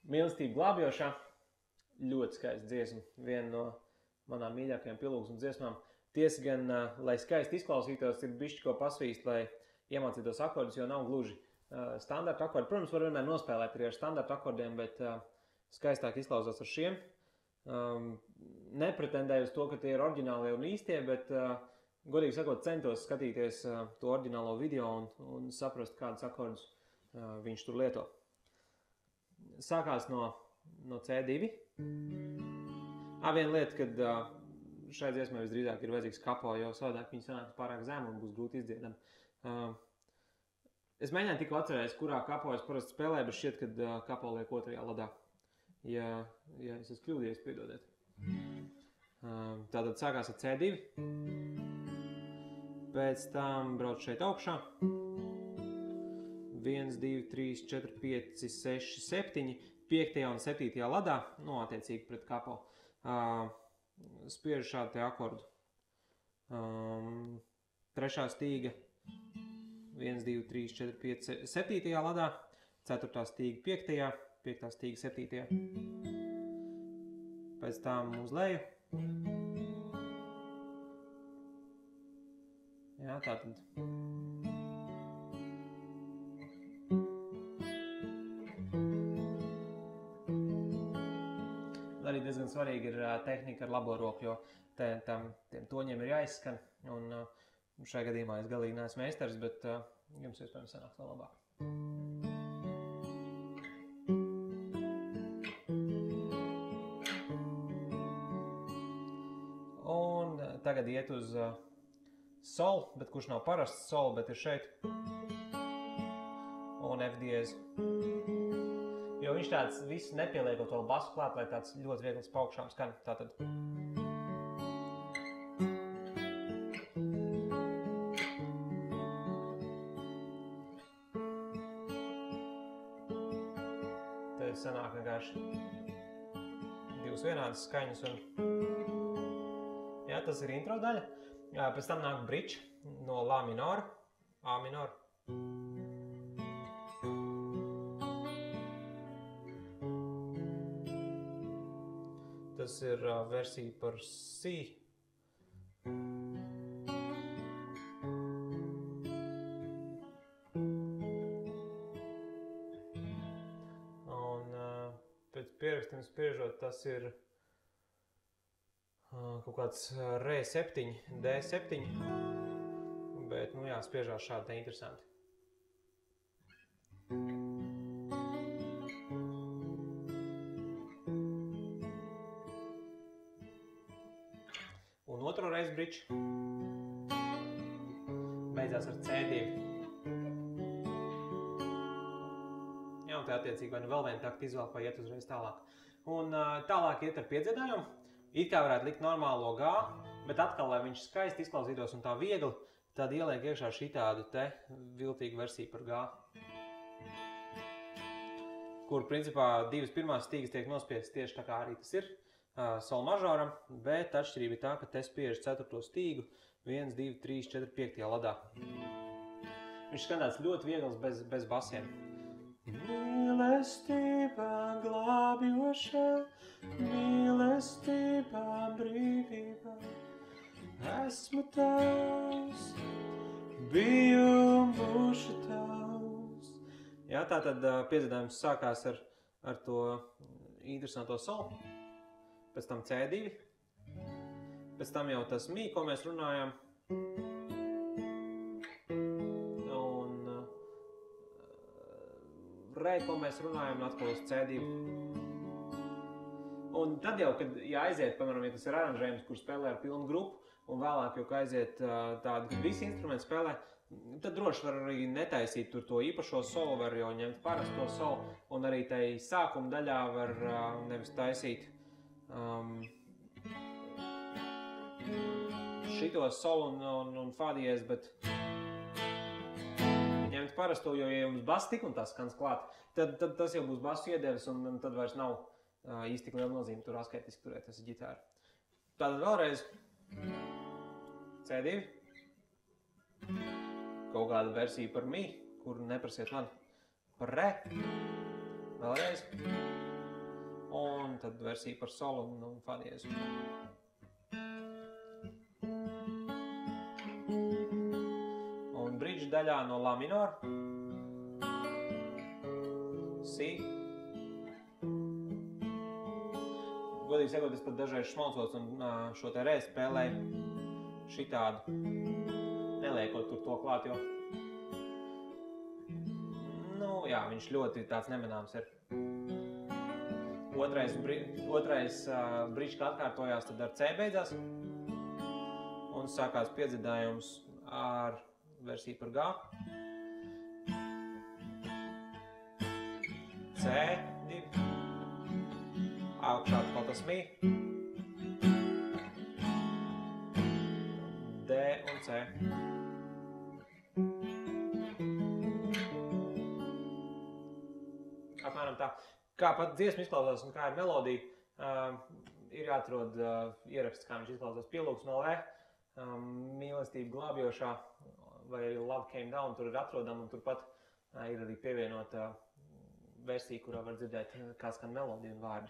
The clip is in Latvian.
Mīlestība glābjošā, ļoti skaista dziesma, viena no manām mīļākajām pilūksmu dziesmām. Tiesa gan, lai skaisti izklausītos, ir bišķi ko pasvīst, lai iemācītos akordus, jo nav gluži standarta akordi. Protams, var vienmēr nospēlēt arī ar standarta akordiem, bet skaistāk izklausās ar šiem. Nepretendēju uz to, ka tie ir oriģinālie un īstie, bet, godīgi sakot, centos skatīties to oriģinālo video un saprast, kādus akordus viņš tur lieto. Sākās no C2. Viena lieta, kad šai dziesmai visdrīzāk ir vajadzīgs kapo, jo savādāk viņi sanāks pārāk zemu un būs grūti izdziedam. Es mēģināju tikko atcerēties, kurā kapo es parasti spēlēju, bet šķiet, kad kapo liek otrajā ladā. Ja es esmu kļūdījies, piedodiet. Tātad sākās ar C2. Pēc tam brauc šeit augšā. 1, 2, 3, 4, 5, 6, 7, 5. un 7. ladā, attiecīgi pret kapo, spiež šādu te akordu. 3. stīga, 1, 2, 3, 4, 5, 7. ladā, 4. stīga 5., 5. stīga 7. Pēc tam uz leju. Jā, tātad. Arī diezgan svarīgi ir tehnika ar labo roku, jo tiem toņiem ir jāizskan. Un šajā gadījumā es galīgi neesmu meistars, bet jums iespējams sanāks vēl labāk. Un tagad iet uz sol, bet kurš nav parasts sol, bet ir šeit. Un F diez. Jo viņš tāds visu nepieliekot vēl basu klāt, lai tāds ļoti viegls paukšām skan. Tātad. Tad sanāk vienkārši divas vienādas skaņas un... Jā, tas ir intro daļa. Pēc tam nāk bridge no La minora, A minora. Tas ir versija par C. Un pēc pierakstiem spriežot, tas ir kaut kāds R7, D7, bet, jā, spriežās šādi te interesanti. Un otro reizi bridge beidzās ar C2. Jā, un te attiecīgi vai nu vēl vienu taktu izvēlēt, vai iet uzreiz tālāk. Un tālāk iet ar piedziedājumu. It kā varētu likt normālo G, bet atkal, lai viņš skaisti izklausītos un tā viegli, tad ieliek iekšā šitādu te viltīgu versiju par G. Kur, principā, divas pirmās stīgas tiek nospiestas tieši tā kā arī tas ir. Sol mažoram, bet atšķirība ir tā, ka te spiež 4. stīgu 1, 2, 3, 4, 5. ladā. Viņš skan tāds ļoti viegls bez basiem. Mīlestībā glābjošā, mīlestībā brīvībā, esmu tavs, biju un būšu tavs. Jā, tātad piedziedājums sākās ar to interesanto solu. Pēc tam C2, pēc tam jau tas mī, ko mēs runājam, un re, ko mēs runājam, atkal uz C2. Un tad jau, kad aiziet, piemēram, ja tas ir aranžējums, kur spēlē ar pilnu grupu, un vēlāk jau, ka aiziet tādu, kad visi instrumenti spēlē, tad droši var arī netaisīt tur to īpašo solu, var jau ņemt parasto solu, un arī tai sākuma daļā var nevis taisīt šito solu un fā diez, bet ņemt parasto, jo ja jums bass tik un tas skans klāt, tad tas jau būs basu iedevis un tad vairs nav īsti tik liela nozīme tur asketiski turēties ar ģitāru. Tātad vēlreiz C2, kaut kāda versija par mī, kuru neprasiet man, par re, vēlreiz. un tad versija par solu un fa diezu. Un bridge daļā no la minor, si. Godīgi sakot, es pat dažreiz šmalcos un šo te re spēlēju šitādu, neliekot tur to klāt, jo jā, viņš ļoti tāds nemanāms ir. Otrais bridge, kā atkārtojās, tad ar C beidzās. Un sākās piedziedājums ar versiju par G. C2. Augšā atkal tas mi. D un C. Apmēram tā. Kā pat dziesma izklausās un kā ir melodija, ir jāatrod ieraksts, kā viņš izklausās pielūgsmē LV, mīlestība glābjošā, vai arī Love Came Down, tur ir atrodama, un turpat ir arī pievienota versija, kurā var dzirdēt, kā skan melodija un vārdi.